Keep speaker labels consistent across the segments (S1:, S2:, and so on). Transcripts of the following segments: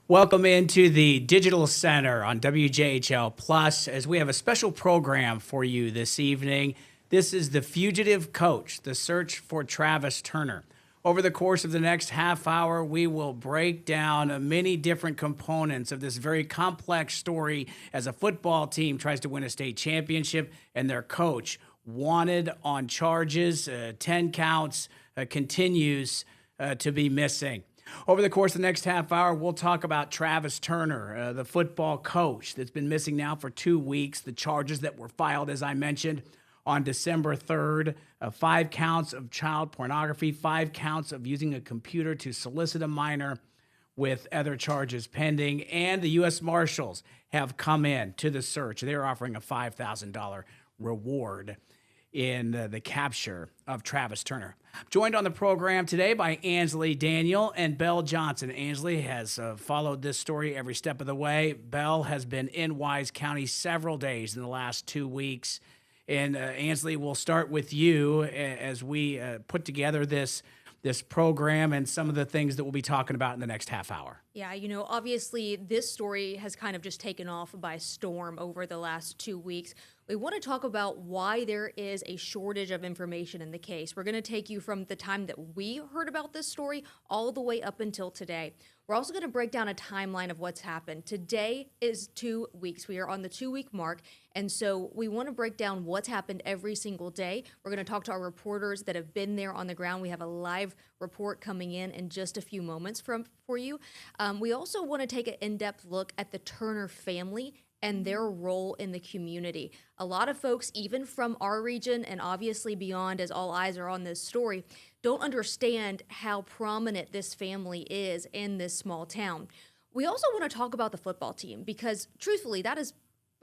S1: Welcome into the Digital Center on WJHL Plus as we have a special program for you this evening. This is the Fugitive Coach, the search for Travis Turner. Over the course of the next half hour, we will break down many different components of this very complex story as a football team tries to win a state championship and their coach, wanted on charges, 10 counts, continues to be missing. Over the course of the next half hour, we'll talk about Travis Turner, the football coach that's been missing now for 2 weeks. The charges that were filed, as I mentioned, on December 3rd, 5 counts of child pornography, 5 counts of using a computer to solicit a minor with other charges pending. And the U.S. Marshals have come in to the search. They're offering a $5,000 reward in the capture of Travis Turner. Joined on the program today by Ansley Daniel and Belle Johnson. Ansley has followed this story every step of the way. Belle has been in Wise County several days in the last 2 weeks. And Ansley, we'll start with you as we put together this program and some of the things that we'll be talking about in the next half hour.
S2: Yeah, obviously this story has kind of just taken off by storm over the last 2 weeks. We want to talk about why there is a shortage of information in the case. We're going to take you from the time that we heard about this story all the way up until today. We're also going to break down a timeline of what's happened. Today is 2 weeks. We are on the 2-week mark. And so we want to break down what's happened every single day. We're going to talk to our reporters that have been there on the ground. We have a live report coming in just a few moments for you. We also want to take an in-depth look at the Turner family and their role in the community. A lot of folks, even from our region and obviously beyond, as all eyes are on this story, don't understand how prominent this family is in this small town. We also want to talk about the football team because, truthfully, that is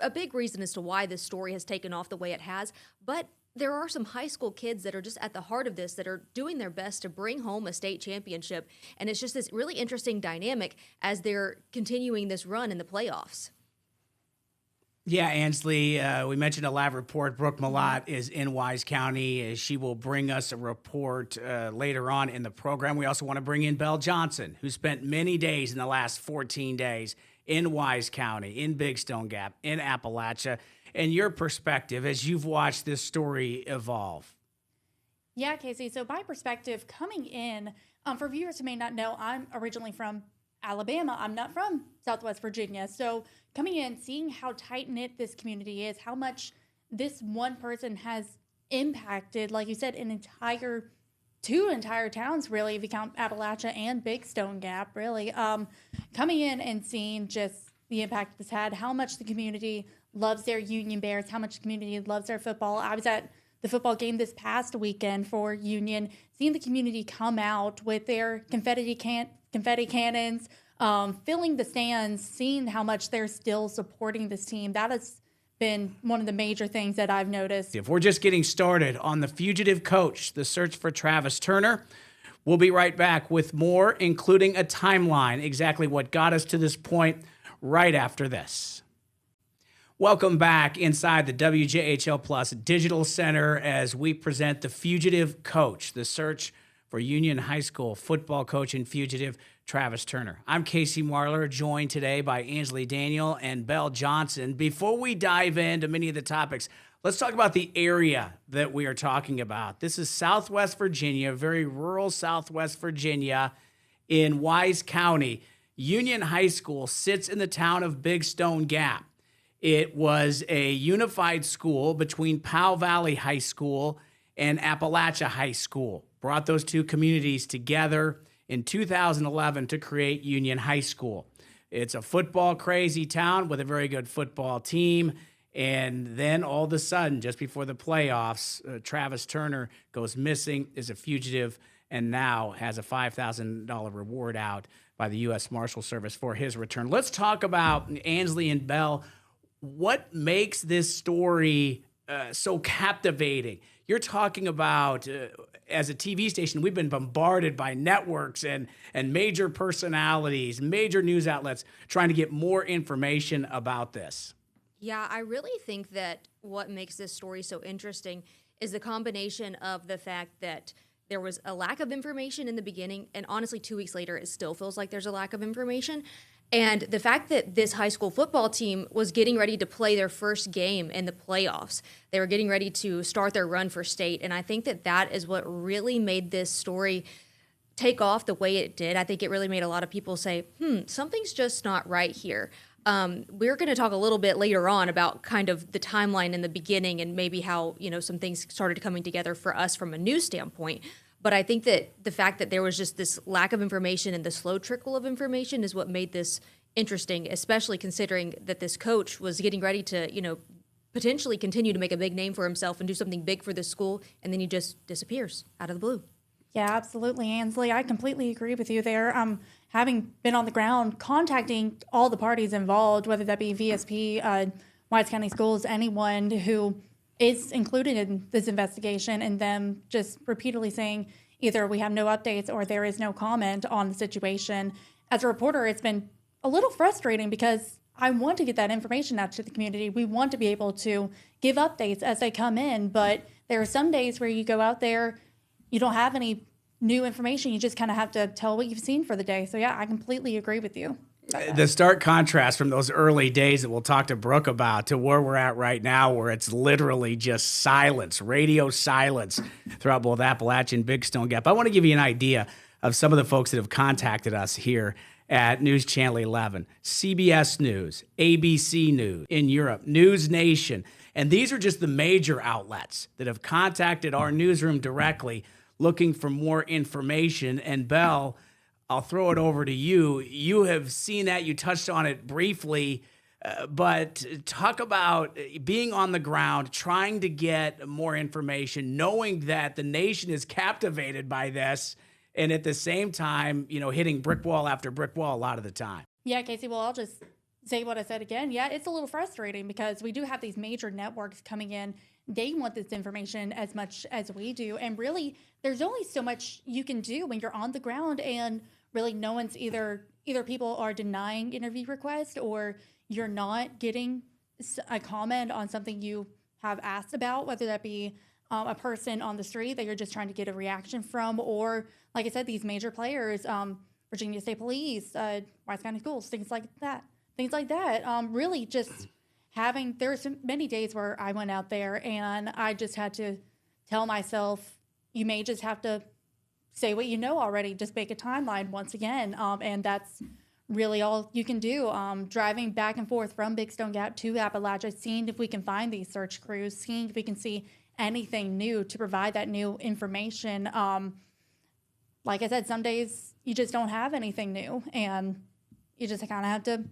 S2: a big reason as to why this story has taken off the way it has. But there are some high school kids that are just at the heart of this that are doing their best to bring home a state championship. And it's just this really interesting dynamic as they're continuing this run in the playoffs.
S1: Yeah, Ansley, we mentioned a live report. Brooke Malott is in Wise County. She will bring us a report later on in the program. We also want to bring in Belle Johnson, who spent many days in the last 14 days in Wise County, in Big Stone Gap, in Appalachia, and your perspective as you've watched this story evolve.
S3: Yeah, Casey. So my perspective coming in, for viewers who may not know, I'm originally from Alabama. I'm not from Southwest Virginia. So coming in, seeing how tight-knit this community is, how much this one person has impacted, like you said, two entire towns, really, if you count Appalachia and Big Stone Gap, really. Coming in and seeing just the impact this had, how much the community loves their Union Bears, how much the community loves their football. I was at the football game this past weekend for Union, seeing the community come out with their confetti cannons, filling the stands, seeing how much they're still supporting this team. That has been one of the major things that I've noticed.
S1: If we're just getting started on the Fugitive Coach, the search for Travis Turner, we'll be right back with more, including a timeline, exactly what got us to this point right after this. Welcome back inside the WJHL Plus Digital Center as we present the Fugitive Coach, the search for Union High School football coach and fugitive Travis Turner. I'm Casey Marler, joined today by Ansley Daniel and Belle Johnson. Before we dive into many of the topics, let's talk about the area that we are talking about. This is Southwest Virginia, very rural Southwest Virginia in Wise County. Union High School sits in the town of Big Stone Gap. It was a unified school between Powell Valley High School and Appalachia High School. Brought those two communities together in 2011 to create Union High School. It's a football crazy town with a very good football team. And then all of a sudden, just before the playoffs, Travis Turner goes missing, is a fugitive, and now has a $5,000 reward out by the U.S. Marshal Service for his return. Let's talk about Ansley and Belle. What makes this story so captivating? You're talking about, as a TV station, we've been bombarded by networks and major personalities, major news outlets trying to get more information about this.
S2: Yeah, I really think that what makes this story so interesting is the combination of the fact that there was a lack of information in the beginning, and honestly, 2 weeks later, it still feels like there's a lack of information. And the fact that this high school football team was getting ready to play their first game in the playoffs, they were getting ready to start their run for state. And I think that that is what really made this story take off the way it did. I think it really made a lot of people say, something's just not right here. We're going to talk a little bit later on about kind of the timeline in the beginning and maybe how, some things started coming together for us from a news standpoint. But I think that the fact that there was just this lack of information and the slow trickle of information is what made this interesting, especially considering that this coach was getting ready to, potentially continue to make a big name for himself and do something big for the school, and then he just disappears out of the blue.
S3: Yeah, absolutely, Ansley. I completely agree with you there. Having been on the ground, contacting all the parties involved, whether that be VSP, Wise County Schools, anyone who is included in this investigation, and them just repeatedly saying either we have no updates or there is no comment on the situation. As a reporter, it's been a little frustrating because I want to get that information out to the community. We want to be able to give updates as they come in, but there are some days where you go out there, you don't have any new information. You just kind of have to tell what you've seen for the day. So yeah, I completely agree with you.
S1: The stark contrast from those early days that we'll talk to Brooke about to where we're at right now, where it's literally just silence, radio silence throughout both Appalachia and Big Stone Gap. I want to give you an idea of some of the folks that have contacted us here at News Channel 11, CBS News, ABC News in Europe, News Nation. And these are just the major outlets that have contacted our newsroom directly looking for more information. And Belle, I'll throw it over to you. You have seen that. You touched on it briefly, but talk about being on the ground, trying to get more information, knowing that the nation is captivated by this, and at the same time, hitting brick wall after brick wall a lot of the time.
S3: Yeah, Casey, well, I'll just say what I said again. Yeah, it's a little frustrating because we do have these major networks coming in. They want this information as much as we do. And really, there's only so much you can do when you're on the ground, and really no one's either people are denying interview requests or you're not getting a comment on something you have asked about, whether that be a person on the street that you're just trying to get a reaction from, or like I said, these major players, Virginia State Police, Wise County Schools, things like that. Really just there's so many days where I went out there and I just had to tell myself, you may just have to say what you know already, just make a timeline once again. And that's really all you can do. Driving back and forth from Big Stone Gap to Appalachia, seeing if we can find these search crews, seeing if we can see anything new to provide that new information. Like I said, some days you just don't have anything new and you just kind of have to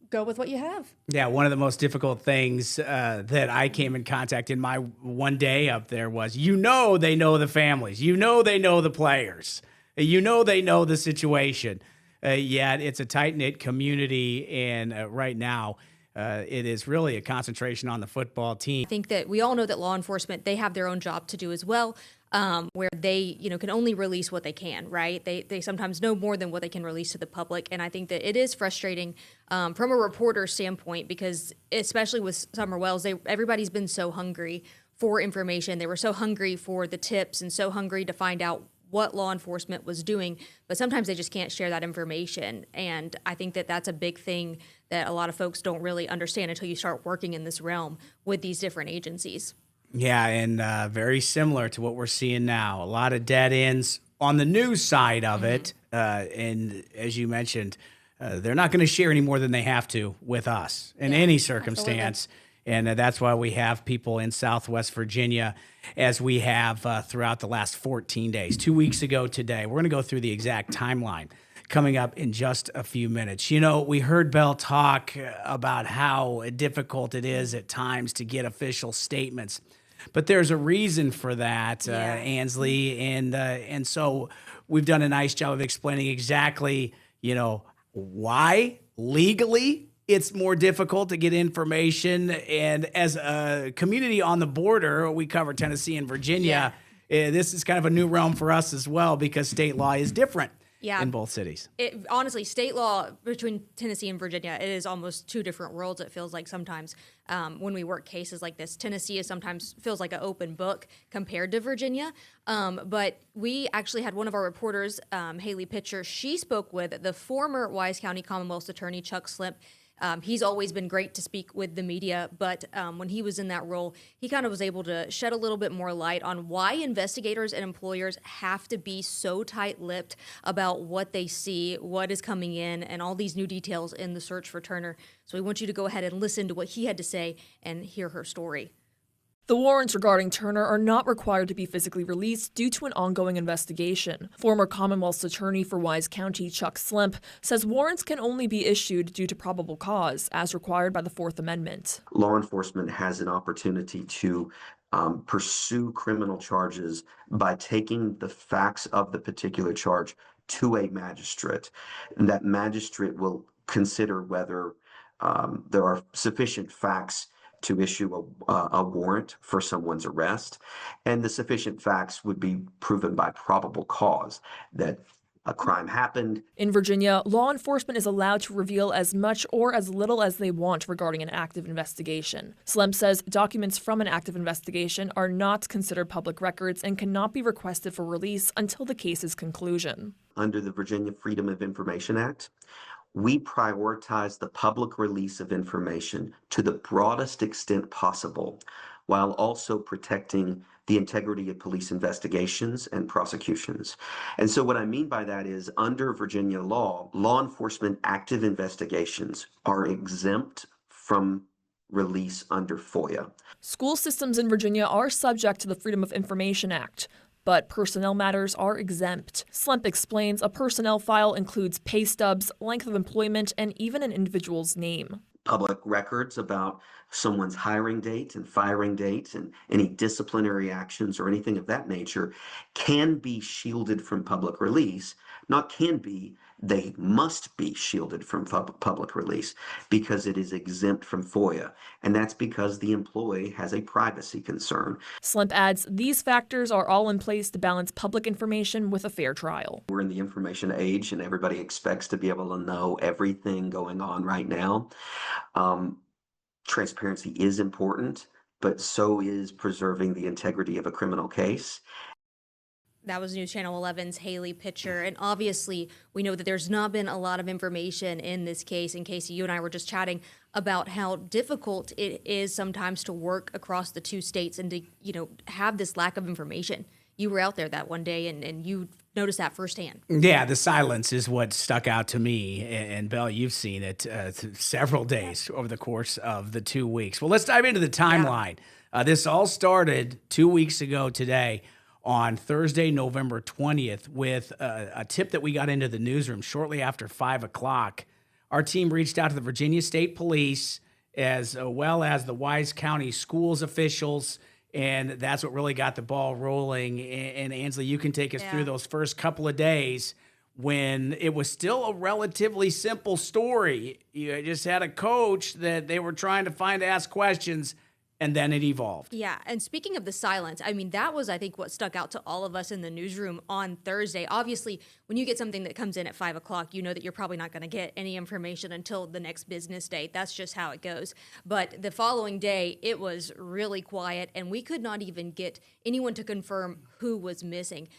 S3: go with what you have.
S1: Yeah, one of the most difficult things that I came in contact in my one day up there was, they know the families, they know the players, they know the situation. Yet it's a tight-knit community, and right now it is really a concentration on the football team.
S2: I think that we all know that law enforcement, they have their own job to do as well, where they, can only release what they can, right? They sometimes know more than what they can release to the public. And I think that it is frustrating from a reporter standpoint, because especially with Summer Wells, everybody's been so hungry for information. They were so hungry for the tips and so hungry to find out what law enforcement was doing, but sometimes they just can't share that information. And I think that that's a big thing that a lot of folks don't really understand until you start working in this realm with these different agencies.
S1: Yeah, and very similar to what we're seeing now. A lot of dead ends on the news side of it. And as you mentioned, they're not going to share any more than they have to with us in any circumstance. Absolutely. And that's why we have people in Southwest Virginia, as we have throughout the last 14 days. 2 weeks ago today, we're going to go through the exact timeline coming up in just a few minutes. We heard Belle talk about how difficult it is at times to get official statements. But there's a reason for that, Ansley. And so we've done a nice job of explaining exactly, why legally it's more difficult to get information. And as a community on the border, we cover Tennessee and Virginia. This is kind of a new realm for us as well, because state law is different
S2: Yeah.
S1: in both cities.
S2: Honestly, state law between Tennessee and Virginia, it is almost two different worlds. It feels like sometimes when we work cases like this, Tennessee is sometimes feels like an open book compared to Virginia. But we actually had one of our reporters, Haley Pitcher. She spoke with the former Wise County Commonwealth's attorney, Chuck Slimp. He's always been great to speak with the media, but when he was in that role, he kind of was able to shed a little bit more light on why investigators and employers have to be so tight-lipped about what they see, what is coming in, and all these new details in the search for Turner. So we want you to go ahead and listen to what he had to say and hear her story.
S4: The warrants regarding Turner are not required to be physically released due to an ongoing investigation. Former Commonwealth's attorney for Wise County, Chuck Slimp, says warrants can only be issued due to probable cause, as required by the Fourth Amendment.
S5: Law enforcement has an opportunity to pursue criminal charges by taking the facts of the particular charge to a magistrate. And that magistrate will consider whether there are sufficient facts to issue a warrant for someone's arrest, and the sufficient facts would be proven by probable cause that a crime happened.
S4: In Virginia, law enforcement is allowed to reveal as much or as little as they want regarding an active investigation. Slimp says documents from an active investigation are not considered public records and cannot be requested for release until the case's conclusion.
S5: Under the Virginia Freedom of Information Act, we prioritize the public release of information to the broadest extent possible, while also protecting the integrity of police investigations and prosecutions. And so what I mean by that is, under Virginia law, law enforcement active investigations are exempt from release under FOIA.
S4: School systems in Virginia are subject to the Freedom of Information Act, but personnel matters are exempt. Slimp explains a personnel file includes pay stubs, length of employment, and even an individual's name.
S5: Public records about someone's hiring date and firing date and any disciplinary actions or anything of that nature can be shielded from public release. Not can be, they must be shielded from public release because it is exempt from FOIA. And that's because the employee has a privacy concern.
S4: Slimp adds these factors are all in place to balance public information with a fair trial.
S5: We're in the information age and everybody expects to be able to know everything going on right now. Transparency is important, but so is preserving the integrity of a criminal case.
S2: That was News Channel 11's Haley Pitcher. And obviously, we know that there's not been a lot of information in this case. And Casey, you and I were just chatting about how difficult it is sometimes to work across the two states and to, have this lack of information. You were out there that one day and you noticed that firsthand.
S1: Yeah, the silence is what stuck out to me. And Belle, you've seen it several days over the course of the 2 weeks. Well, let's dive into the timeline. This all started 2 weeks ago today on Thursday, November 20th, with a tip that we got into the newsroom shortly after 5 o'clock. Our team reached out to the Virginia State Police as well as the Wise County schools officials, and that's what really got the ball rolling. And Ansley, you can take us through those first couple of days when it was still a relatively simple story. You just had a coach that they were trying to ask questions, and then it evolved.
S2: Yeah, and speaking of the silence, I mean, that was, I think, what stuck out to all of us in the newsroom on Thursday. Obviously, when you get something that comes in at 5 o'clock, you know that you're probably not going to get any information until the next business day. That's just how it goes. But the following day, it was really quiet, and we could not even get anyone to confirm who was missing.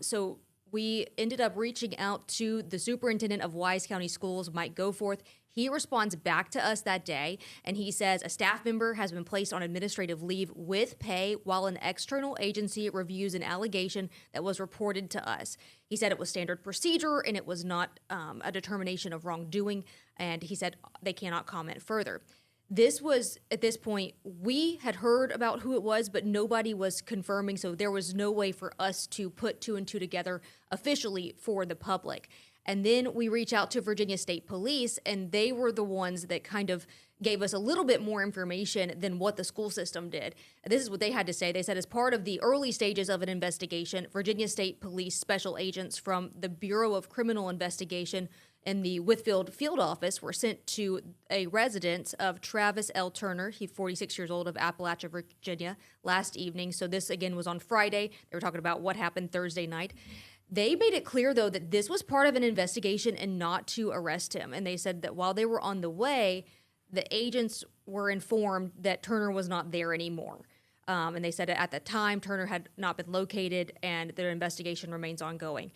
S2: So we ended up reaching out to the superintendent of Wise County Schools, Mike Goforth. He responds back to us that day, and he says a staff member has been placed on administrative leave with pay while an external agency reviews an allegation that was reported to us. He said it was standard procedure and it was not a determination of wrongdoing, and he said they cannot comment further. This was, at this point, we had heard about who it was, but nobody was confirming, so there was no way for us to put two and two together officially for the public. And then we reach out to Virginia State Police, and they were the ones that kind of gave us a little bit more information than what the school system did. This is what they had to say. They said, as part of the early stages of an investigation, Virginia State Police special agents from the Bureau of Criminal Investigation and the Whitfield Field Office were sent to a residence of Travis L. Turner, he's 46 years old, of Appalachia, Virginia, last evening. So this, again, was on Friday. They were talking about what happened Thursday night. They made it clear, though, that this was part of an investigation and not to arrest him. And they said that while they were on the way, the agents were informed that Turner was not there anymore. And they said at the time, Turner had not been located and their investigation remains ongoing.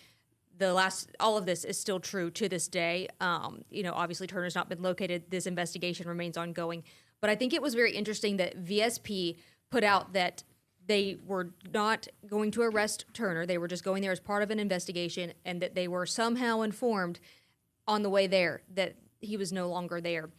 S2: All of this is still true to this day. Obviously Turner's not been located. This investigation remains ongoing. But I think it was very interesting that VSP put out that they were not going to arrest Turner. They were just going there as part of an investigation, and that they were somehow informed on the way there that he was no longer there.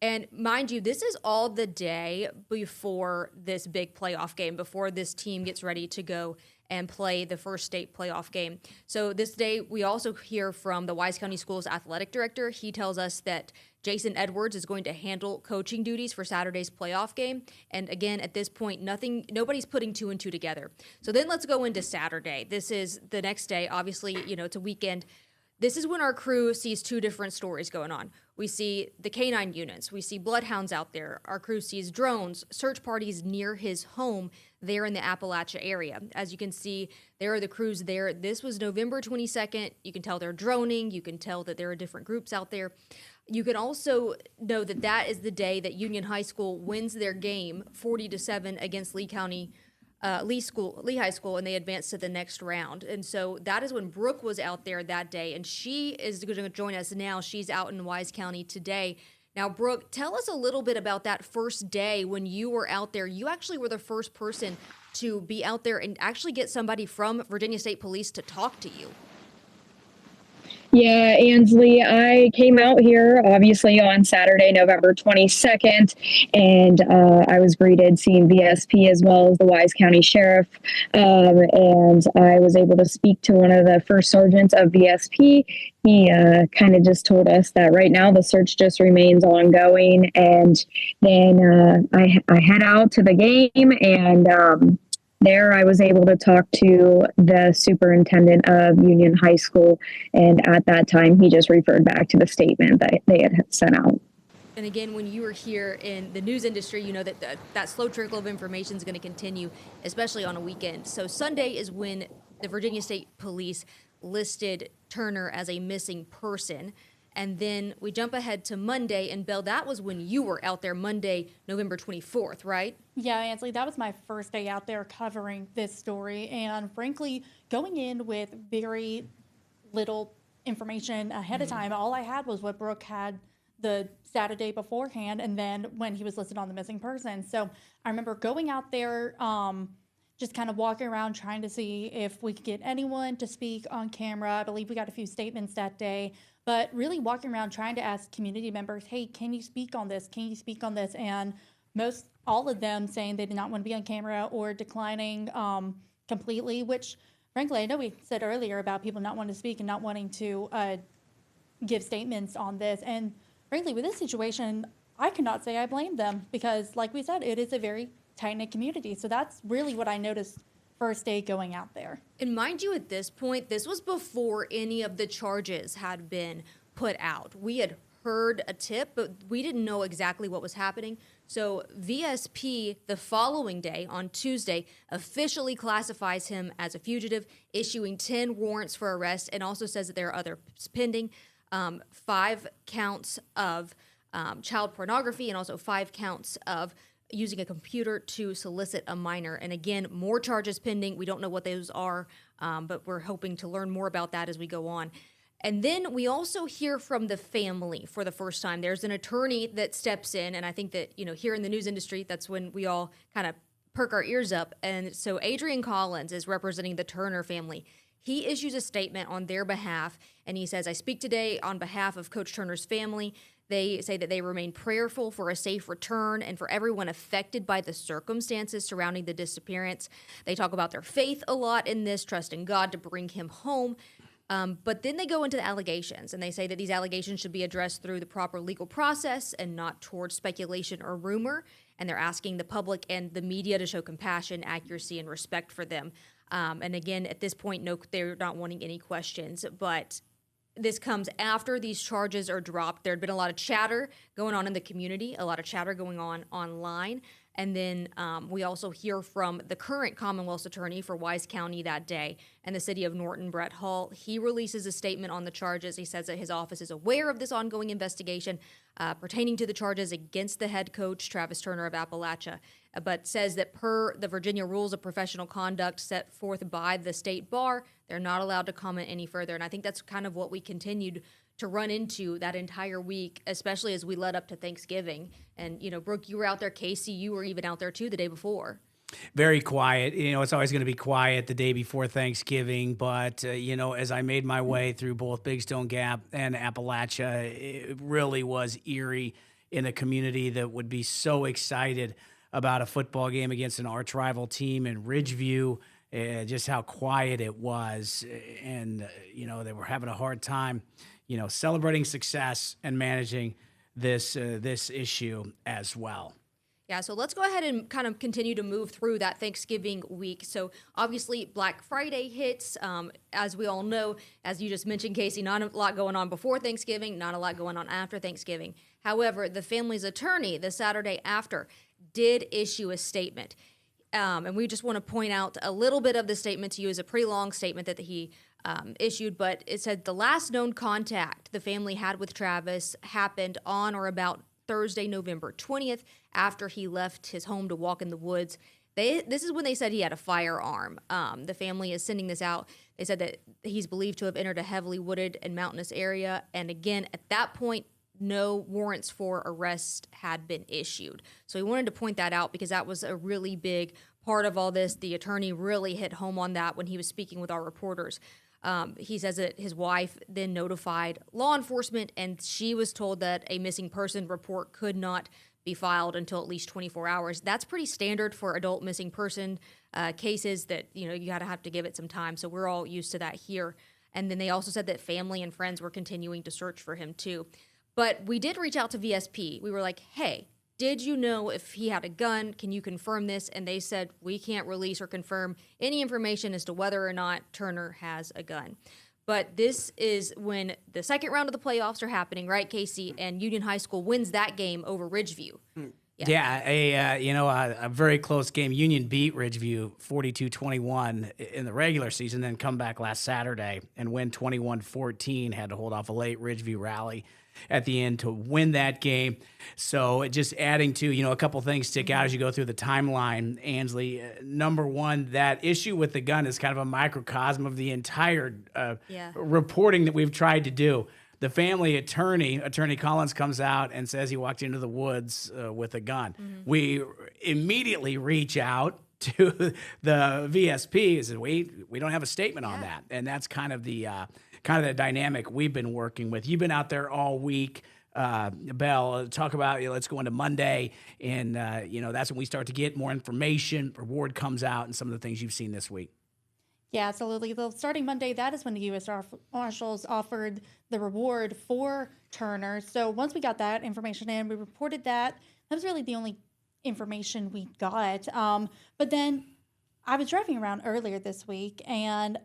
S2: And mind you, this is all the day before this big playoff game, before this team gets ready to go and play the first state playoff game. So this day, we also hear from the Wise County Schools athletic director. He tells us that Jason Edwards is going to handle coaching duties for Saturday's playoff game. And again, at this point, nobody's putting two and two together. So then let's go into Saturday. This is the next day. Obviously, it's a weekend. This is when our crew sees two different stories going on. We see the canine units. We see bloodhounds out there. Our crew sees drones, search parties near his home there in the Appalachia area. As you can see, there are the crews there. This was November 22nd. You can tell they're droning. You can tell that there are different groups out there. You can also know that that is the day that Union High School wins their game 40-7 against Lee High School, and they advanced to the next round. And so that is when Brooke was out there that day, and she is going to join us now. She's out in Wise County today. Now, Brooke, tell us a little bit about that first day when you were out there. You actually were the first person to be out there and actually get somebody from Virginia State Police to talk to you.
S6: Yeah, Ansley, I came out here obviously on Saturday, November 22nd, and I was greeted seeing VSP as well as the Wise County Sheriff, and I was able to speak to one of the first sergeants of VSP. He kind of just told us that right now the search just remains ongoing, and then I head out to the game, and there, I was able to talk to the superintendent of Union High School, and at that time, he just referred back to the statement that they had sent out.
S2: And again, when you were here in the news industry, you know that that slow trickle of information is going to continue, especially on a weekend. So Sunday is when the Virginia State Police listed Turner as a missing person. And then we jump ahead to Monday, and Belle, that was when you were out there Monday, November 24th, right?
S3: Yeah, Ansley, that was my first day out there covering this story. And frankly, going in with very little information ahead of time, all I had was what Brooke had the Saturday beforehand, and then when he was listed on the missing person. So I remember going out there, just kind of walking around trying to see if we could get anyone to speak on camera. I believe we got a few statements that day, but really walking around trying to ask community members, hey, can you speak on this? Can you speak on this? And all of them saying they did not want to be on camera or declining completely, which frankly, I know we said earlier about people not wanting to speak and not wanting to give statements on this. And frankly, with this situation, I cannot say I blame them because like we said, it is a very tight-knit community. So that's really what I noticed first day going out there.
S2: And mind you, at this point, this was before any of the charges had been put out. We had heard a tip, but we didn't know exactly what was happening. So VSP, the following day, on Tuesday, officially classifies him as a fugitive, issuing 10 warrants for arrest, and also says that there are others pending, 5 counts of child pornography, and also 5 counts of using a computer to solicit a minor. And again, more charges pending. We don't know what those are, but we're hoping to learn more about that as we go on. And then we also hear from the family for the first time. There's an attorney that steps in, and I think that, here in the news industry, that's when we all kind of perk our ears up. And so Adrian Collins is representing the Turner family. He issues a statement on their behalf, and he says, I speak today on behalf of Coach Turner's family. They say that they remain prayerful for a safe return and for everyone affected by the circumstances surrounding the disappearance. They talk about their faith a lot in this, trust in God to bring him home. But then they go into the allegations, and they say that these allegations should be addressed through the proper legal process and not towards speculation or rumor. And they're asking the public and the media to show compassion, accuracy, and respect for them. And again, at this point, no, they're not wanting any questions, but this comes after these charges are dropped. There had been a lot of chatter going on in the community, a lot of chatter going on online, And then we also hear from the current Commonwealth's attorney for Wise County that day and the city of Norton, Brett Hall. He releases a statement on the charges. He says that his office is aware of this ongoing investigation pertaining to the charges against the head coach, Travis Turner of Appalachia, but says that per the Virginia rules of professional conduct set forth by the state bar, they're not allowed to comment any further. And I think that's kind of what we continued to run into that entire week, especially as we led up to Thanksgiving. And, you know, Brooke, you were out there. Casey, you were even out there too the day before.
S1: Very quiet. You know, it's always going to be quiet the day before Thanksgiving. But, you know, as I made my way through both Big Stone Gap and Appalachia, it really was eerie in a community that would be so excited about a football game against an arch rival team in Ridgeview. Just how quiet it was. And, you know, they were having a hard time, you know, celebrating success and managing this issue as well.
S2: Yeah, so let's go ahead and kind of continue to move through that Thanksgiving week. So obviously Black Friday hits. As we all know, as you just mentioned, Casey, not a lot going on before Thanksgiving, not a lot going on after Thanksgiving. However, the family's attorney the Saturday after did issue a statement. And we just want to point out a little bit of the statement to you. Is a pretty long statement that he issued, but it said the last known contact the family had with Travis happened on or about Thursday, November 20th, after he left his home to walk in the woods. This is when they said he had a firearm. The family is sending this out. They said that he's believed to have entered a heavily wooded and mountainous area. And again, at that point, no warrants for arrest had been issued. So we wanted to point that out because that was a really big part of all this. The attorney really hit home on that when he was speaking with our reporters. He says that his wife then notified law enforcement, and she was told that a missing person report could not be filed until at least 24 hours. That's pretty standard for adult missing person cases that, you know, you gotta have to give it some time. So we're all used to that here. And then they also said that family and friends were continuing to search for him too. But we did reach out to VSP. We were like, hey, did you know if he had a gun? Can you confirm this? And they said, we can't release or confirm any information as to whether or not Turner has a gun. But this is when the second round of the playoffs are happening, right, Casey? And Union High School wins that game over Ridgeview.
S1: Yeah, a very close game. Union beat Ridgeview 42-21 in the regular season, then come back last Saturday and win 21-14. Had to hold off a late Ridgeview rally at the end to win that game. So just adding to, you know, a couple things stick out as you go through the timeline, Ansley. Number one, that issue with the gun is kind of a microcosm of the entire reporting that we've tried to do. The family attorney Collins, comes out and says he walked into the woods with a gun. Mm-hmm. We immediately reach out to the VSP and said, we don't have a statement on that. And that's kind of the dynamic we've been working with. You've been out there all week. Belle, talk about, let's go into Monday. And, that's when we start to get more information. Reward comes out and some of the things you've seen this week.
S3: Yeah, absolutely. Well, starting Monday, that is when the U.S. Marshals offered the reward for Turner. So once we got that information in, we reported that. That was really the only information we got. But then I was driving around earlier this week, and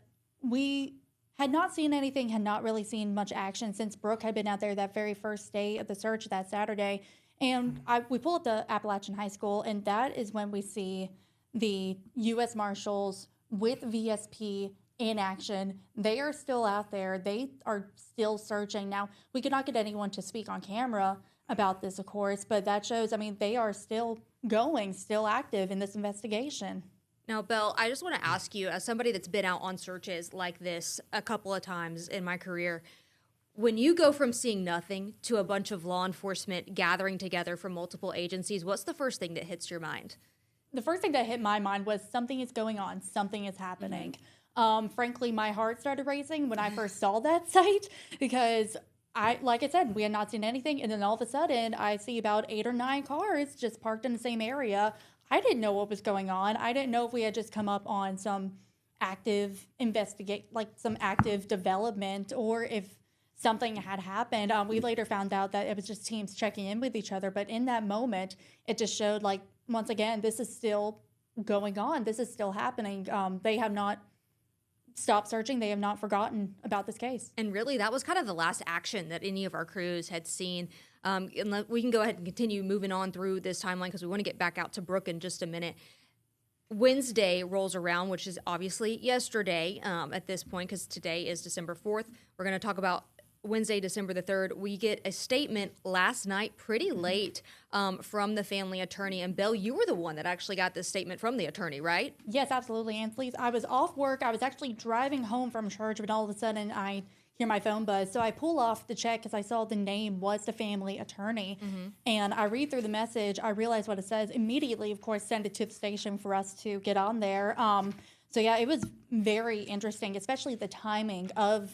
S3: we had not seen anything, had not really seen much action since Brooke had been out there that very first day of the search that Saturday. And we pull up the Appalachian High School, and that is when we see the U.S. Marshals with VSP in action. They are still out there. They are still searching. Now, we could not get anyone to speak on camera about this, of course, but that shows, they are still going, still active in this investigation.
S2: Now, Belle, I just want to ask you, as somebody that's been out on searches like this a couple of times in my career, when you go from seeing nothing to a bunch of law enforcement gathering together from multiple agencies, what's the first thing that hits your mind?
S3: The first thing that hit my mind was something is going on, something is happening. Mm-hmm. Frankly, my heart started racing when I first saw that site because like I said, we had not seen anything. And then all of a sudden I see about 8 or 9 cars just parked in the same area. I didn't know what was going on. I didn't know if we had just come up on some active some active development, or if something had happened. We later found out that it was just teams checking in with each other. But in that moment, it just showed, once again, this is still going on. This is still happening. They have not stopped searching. They have not forgotten about this case.
S2: And really, that was kind of the last action that any of our crews had seen And we can go ahead and continue moving on through this timeline because we want to get back out to Brooke in just a minute. Wednesday rolls around, which is obviously yesterday at this point because today is December 4th. We're going to talk about Wednesday, December the 3rd. We get a statement last night pretty late from the family attorney. And Belle, you were the one that actually got this statement from the attorney, right?
S3: Yes, absolutely, Ansley. I was off work. I was actually driving home from church, but all of a sudden I hear my phone buzz. So I pull off the check because I saw the name was the family attorney. And I read through the message. I realize what it says. Immediately, of course, send it to the station for us to get on there. So, yeah, it was very interesting, especially the timing of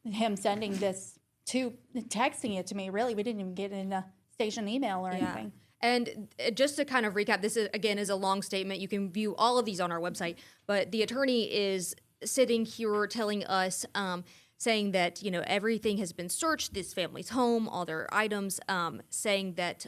S3: him sending this texting it to me. Really, we didn't even get in a station email or anything.
S2: And just to kind of recap, this is, again, is a long statement. You can view all of these on our website. But the attorney is sitting here telling us, saying that, you know, everything has been searched, this family's home, all their items, saying that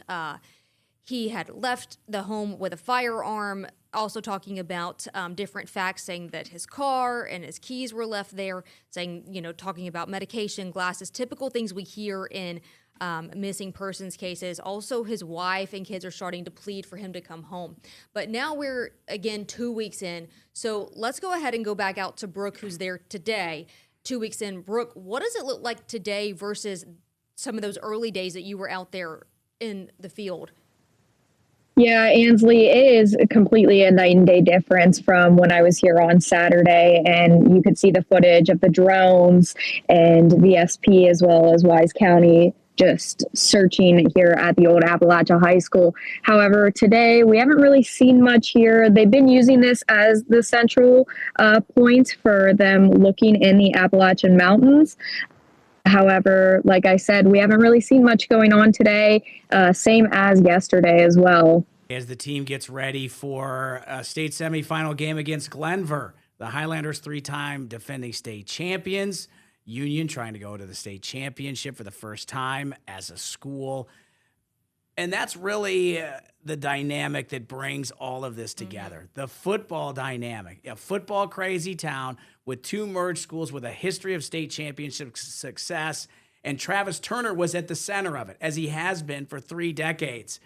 S2: he had left the home with a firearm, also talking about different facts, saying that his car and his keys were left there, saying, you know, talking about medication, glasses, typical things we hear in missing persons cases. Also, his wife and kids are starting to plead for him to come home. But now we're, again, 2 weeks in. So let's go ahead and go back out to Brooke, who's there today. 2 weeks in. Brooke, what does it look like today versus some of those early days that you were out there in the field?
S6: Yeah, Ansley, it is completely a night and day difference from when I was here on Saturday, and you could see the footage of the drones and the SP as well as Wise County just searching here at the old Appalachia High School. However, today we haven't really seen much here. They've been using this as the central point for them looking in the Appalachian Mountains. However, like I said, we haven't really seen much going on today, same as yesterday as well.
S1: As the team gets ready for a state semifinal game against Glenver, the Highlanders, 3-time defending state champions. Union trying to go to the state championship for the first time as a school. And that's really the dynamic that brings all of this together. The football dynamic, a football crazy town with two merged schools with a history of state championship success. And Travis Turner was at the center of it, as he has been for 3 decades.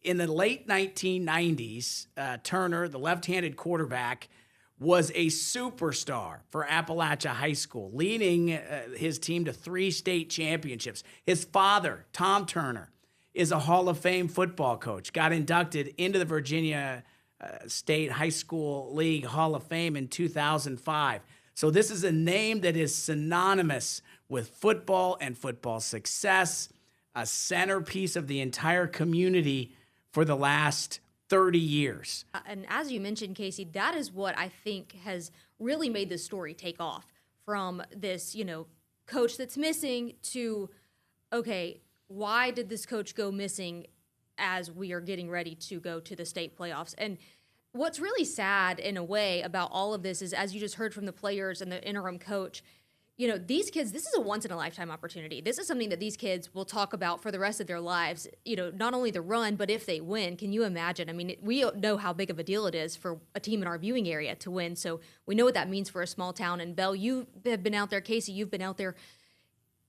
S1: In the late 1990s, Turner, the left-handed quarterback, was a superstar for Appalachia High School, leading his team to 3 state championships. His father, Tom Turner, is a Hall of Fame football coach, got inducted into the Virginia State High School League Hall of Fame in 2005. So this is a name that is synonymous with football and football success, a centerpiece of the entire community for the last 30 years.
S2: And as you mentioned, Casey, that is what I think has really made this story take off, from this, you know, coach that's missing to, okay, why did this coach go missing as we are getting ready to go to the state playoffs? And what's really sad in a way about all of this is, as you just heard from the players and the interim coach, you know, these kids, this is a once-in-a-lifetime opportunity. This is something that these kids will talk about for the rest of their lives, you know, not only the run, but if they win. Can you imagine? I mean, we know how big of a deal it is for a team in our viewing area to win, so we know what that means for a small town. And, Belle, you have been out there. Casey, you've been out there.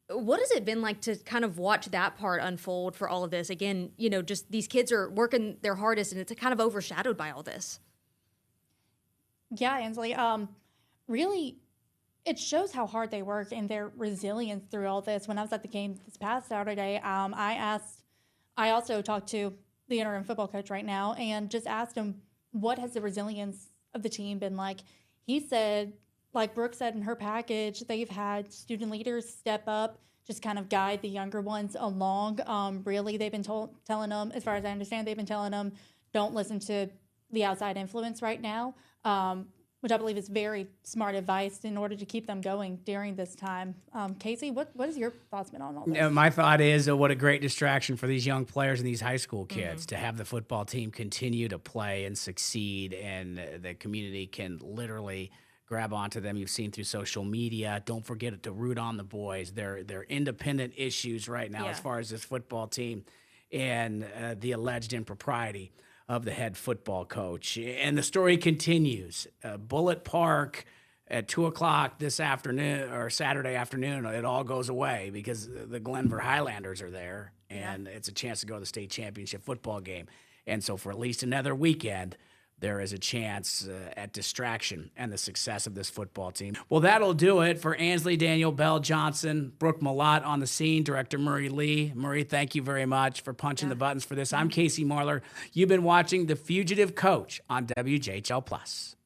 S2: What has it been like to kind of watch that part unfold for all of this? Again, you know, just these kids are working their hardest, and it's kind of overshadowed by all this.
S3: Yeah, Ansley. Really, it shows how hard they work and their resilience through all this. When I was at the game this past Saturday, I also talked to the interim football coach right now and just asked him, what has the resilience of the team been like? He said, like Brooke said in her package, they've had student leaders step up, just kind of guide the younger ones along. Really, they've been telling them, as far as I understand, they've been telling them, don't listen to the outside influence right now, which I believe is very smart advice in order to keep them going during this time. Casey, what is your thoughts been on all this?
S1: My thought is what a great distraction for these young players and these high school kids to have the football team continue to play and succeed, and the community can literally grab onto them. You've seen through social media. Don't forget to root on the boys. They're independent issues right now as far as this football team and the alleged impropriety of the head football coach. And the story continues. Bullitt Park, at 2:00 this afternoon or Saturday afternoon, it all goes away because the Glenver Highlanders are there, and it's a chance to go to the state championship football game. And so for at least another weekend, there is a chance at distraction and the success of this football team. Well, that'll do it for Ansley, Daniel, Bell, Johnson, Brooke Malott on the scene, Director Murray Lee. Murray, thank you very much for punching the buttons for this. I'm Casey Marler. You've been watching The Fugitive Coach on WJHL Plus.